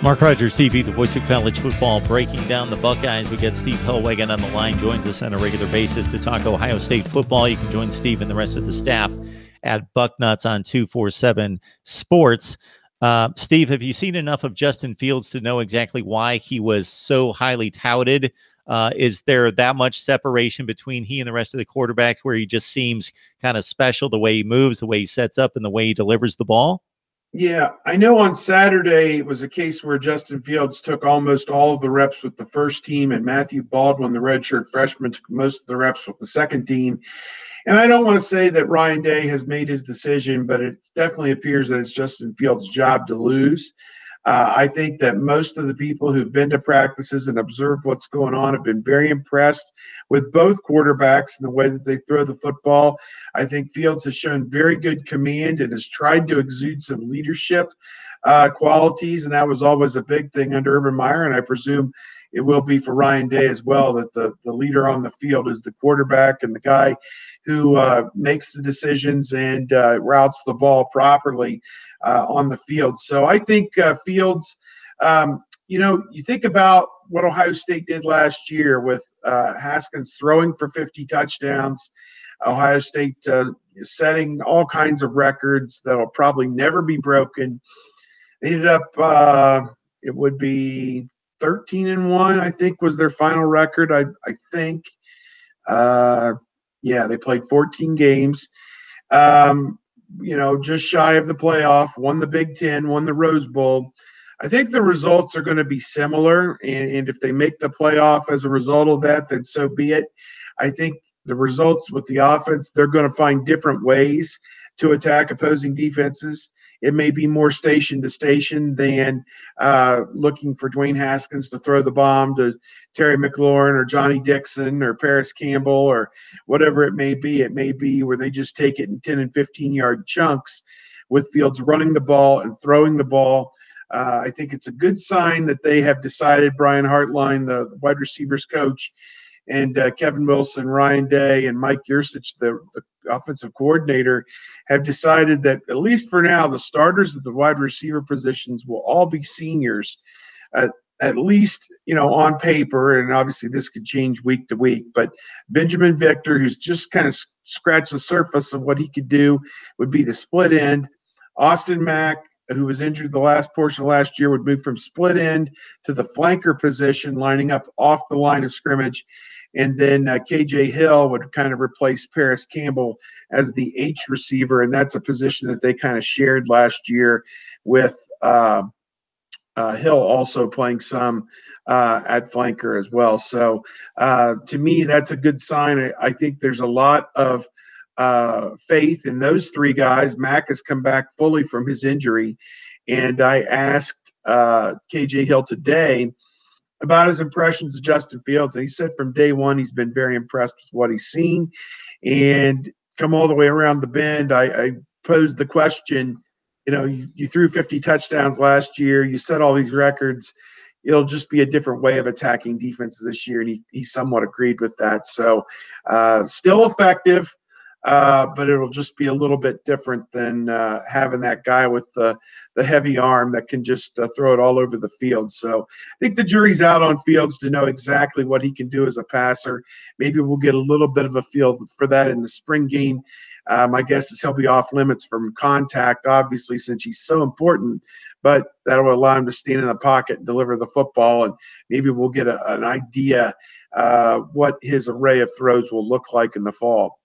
Mark Rogers TV, the voice of college football, breaking down the Buckeyes. We got Steve Hellwagon on the line, joins us on a regular basis to talk Ohio State football. You can join Steve and the rest of the staff at Bucknuts on 247 Sports. Steve, have you seen enough of Justin Fields to know exactly why he was so highly touted? Is there that much separation between he and the rest of the quarterbacks where he just seems kind of special, the way he moves, the way he sets up, and the way he delivers the ball? Yeah, I know on Saturday it was a case where Justin Fields took almost all of the reps with the first team, and Matthew Baldwin, the redshirt freshman, took most of the reps with the second team. And I don't want to say that Ryan Day has made his decision, but it definitely appears that it's Justin Fields' job to lose. I think that most of the people who've been to practices and observed what's going on have been very impressed with both quarterbacks and the way that they throw the football. I think Fields has shown very good command and has tried to exude some leadership qualities, and that was always a big thing under Urban Meyer, and I presume it will be for Ryan Day as well, that the leader on the field is the quarterback and the guy who makes the decisions and routes the ball properly on the field. So I think Fields, you think about what Ohio State did last year with Haskins throwing for 50 touchdowns, Ohio State setting all kinds of records that will probably never be broken. They ended up, it would be 13-1, I think, was their final record. I think. They played 14 games. Just shy of the playoff, won the Big Ten, won the Rose Bowl. I think the results are going to be similar, and if they make the playoff as a result of that, then so be it. I think the results with the offense, they're going to find different ways to attack opposing defenses. It may be more station to station than looking for Dwayne Haskins to throw the bomb to Terry McLaurin or Johnny Dixon or Paris Campbell or whatever it may be. It may be where they just take it in 10 and 15-yard chunks with Fields running the ball and throwing the ball. I think it's a good sign that they have decided, Brian Hartline, the wide receivers coach, and Kevin Wilson, Ryan Day, and Mike Yurcich, the offensive coordinator, have decided that, at least for now, the starters at the wide receiver positions will all be seniors, at least, on paper. And obviously this could change week to week. But Benjamin Victor, who's just kind of scratched the surface of what he could do, would be the split end. Austin Mack, who was injured the last portion of last year, would move from split end to the flanker position, lining up off the line of scrimmage. And then KJ Hill would kind of replace Paris Campbell as the H receiver, and that's a position that they kind of shared last year with Hill also playing some at flanker as well. So to me, that's a good sign. I think there's a lot of faith in those three guys. Mack has come back fully from his injury, and I asked KJ Hill today about his impressions of Justin Fields. And he said from day one he's been very impressed with what he's seen. And come all the way around the bend, I posed the question, you threw 50 touchdowns last year. You set all these records. It'll just be a different way of attacking defenses this year. And he somewhat agreed with that. So still effective, but it'll just be a little bit different than having that guy with the heavy arm that can just throw it all over the field. So I think the jury's out on Fields to know exactly what he can do as a passer. Maybe we'll get a little bit of a feel for that in the spring game. My guess is he'll be off limits from contact, obviously, since he's so important, but that'll allow him to stand in the pocket and deliver the football, and maybe we'll get an idea what his array of throws will look like in the fall.